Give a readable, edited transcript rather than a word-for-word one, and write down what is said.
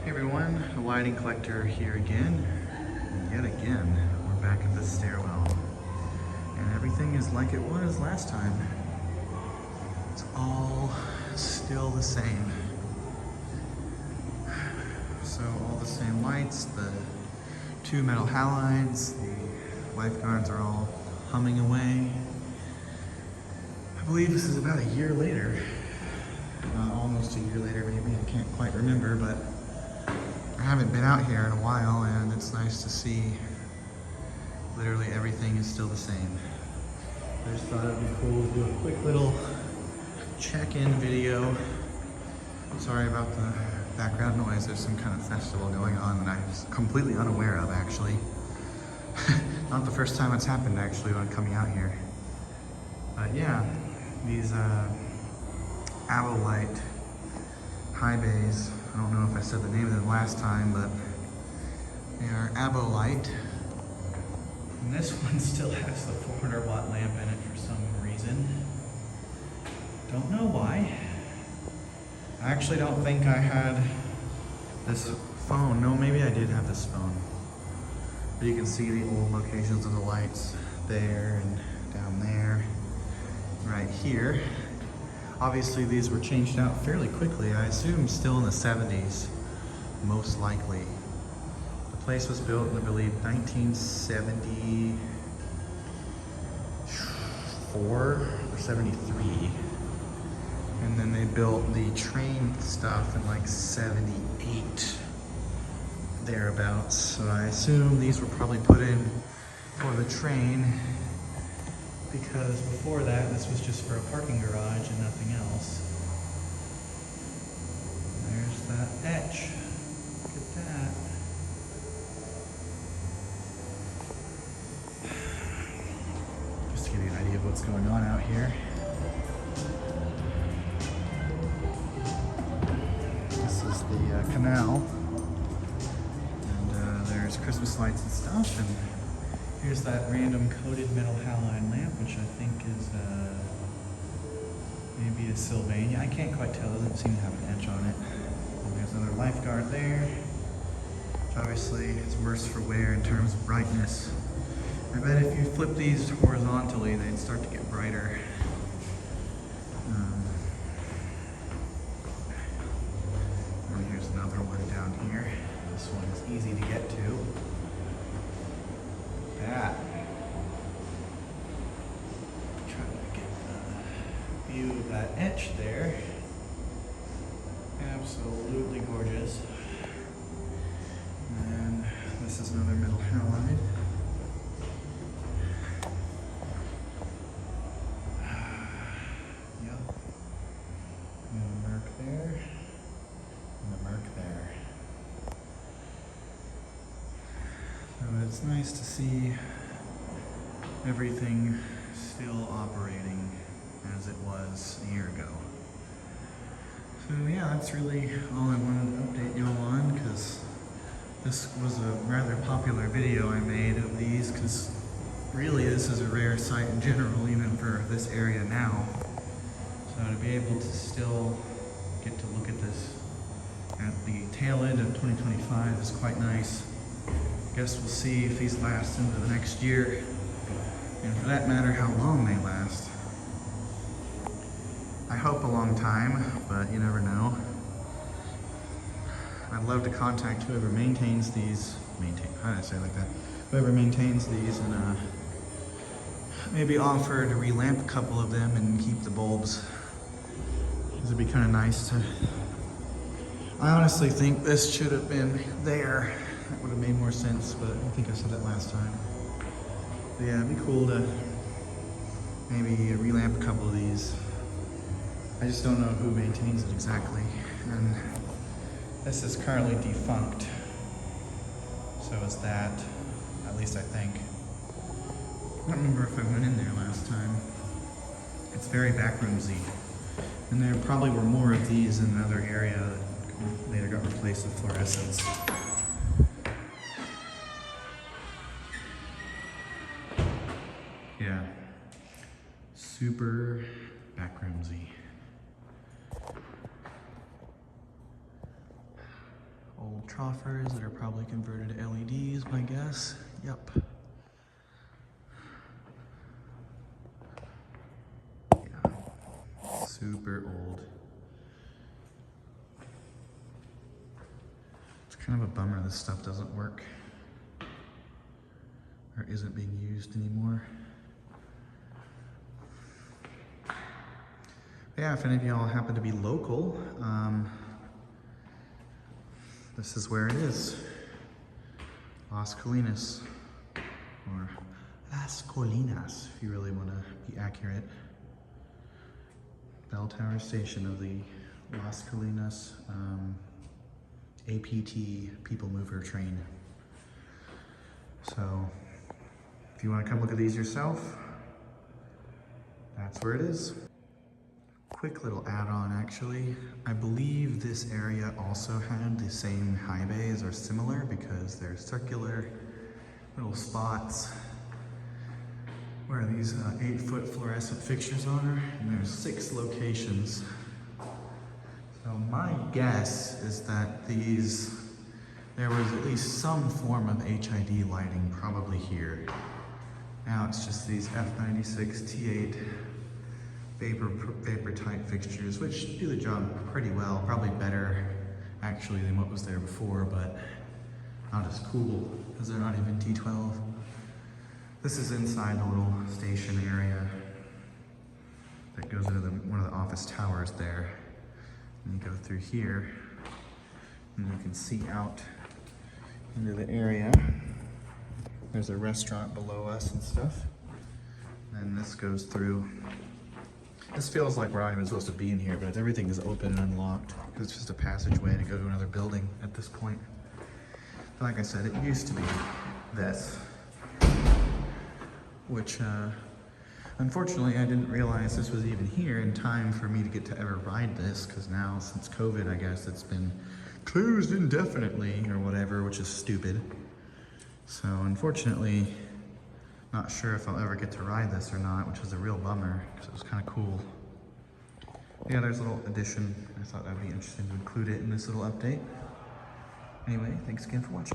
Hey everyone, the lighting collector here again. And yet again, we're back at the stairwell. And everything is like it was last time. It's all still the same. So all the same lights, the two metal halides, the lifeguards are all humming away. I believe this is about a year later. Almost a year later maybe, I can't quite remember, but I haven't been out here in a while and it's nice to see literally everything is still the same. I just thought it'd be cool to do a quick little check-in video. Sorry about the background noise, there's some kind of festival going on that I was completely unaware of actually. Not the first time it's happened actually when I'm coming out here. But yeah, these Abolite high bays. I don't know if I said the name of them last time, but they are Abolite. And this one still has the 400 watt lamp in it for some reason. Don't know why. I actually don't think I had this phone. No, maybe I did have this phone. But you can see the old locations of the lights there and down there, right here. Obviously these were changed out fairly quickly. I assume still in the 70s, most likely. The place was built in, I believe, 1974 or 73. And then they built the train stuff in like 78, thereabouts. So I assume these were probably put in for the train, because before that, this was just for a parking garage and nothing else. There's that etch. Look at that. Just to give you an idea of what's going on out here. This is the canal. And there's Christmas lights and stuff. And here's that random coated metal halide lamp, which I think is maybe a Sylvania. I can't quite tell, it doesn't seem to have an edge on it. And there's another lifeguard there, which obviously is worse for wear in terms of brightness. I bet if you flip these horizontally, they'd start to get brighter. And here's another one down here. This one is easy to get to. That. Trying to get a view of that etch there. Absolutely gorgeous. And this is another metal halide. Yep. And a Merc there. And a Merc there. So it's nice to see everything still operating as it was a year ago. So yeah, that's really all I wanted to update y'all on, because this was a rather popular video I made of these, because really this is a rare sight in general, even for this area now. So to be able to still get to look at this at the tail end of 2025 is quite nice. Guess we'll see if these last into the next year, and for that matter, how long they last. I hope a long time, but you never know. I'd love to contact whoever maintains these, how did I say it like that? Whoever maintains these, and maybe offer to relamp a couple of them and keep the bulbs. Because it'd be kind of nice to, I honestly think this should have been there. That would have made more sense, but I think I said that last time. But yeah, it'd be cool to maybe relamp a couple of these. I just don't know who maintains it exactly. And this is currently defunct. So is that, at least I think. I don't remember if I went in there last time. It's very backroomsy. And there probably were more of these in another area that later got replaced with fluorescents. Yeah, super backroomsy. Old troffers that are probably converted to LEDs, my guess. Yep. Yeah. Super old. It's kind of a bummer this stuff doesn't work or isn't being used anymore. Yeah, if any of y'all happen to be local, this is where it is. Las Colinas, or Las Colinas, if you really want to be accurate. Bell Tower Station of the Las Colinas APT People Mover train. So, if you want to come look at these yourself, that's where it is. Quick little add-on actually. I believe this area also had the same high bays or similar because they're circular little spots where these 8-foot fluorescent fixtures are, and there's 6 locations. So my guess is that there was at least some form of HID lighting probably here. Now it's just these F96 T8 vapor type fixtures, which do the job pretty well, probably better actually than what was there before, but not as cool because they're not even T12. This is inside the little station area that goes into one of the office towers there. And you go through here and you can see out into the area. There's a restaurant below us and stuff. And this goes through. This feels like we're not even supposed to be in here, but everything is open and unlocked because it's just a passageway to go to another building at this point. But like I said, it used to be this, which unfortunately I didn't realize this was even here in time for me to get to ever ride this, because now since COVID, I guess it's been closed indefinitely or whatever, which is stupid. So unfortunately, not sure if I'll ever get to ride this or not, which is a real bummer because it was kind of cool. Yeah, there's a little addition. I thought that'd be interesting to include it in this little update. Anyway, thanks again for watching.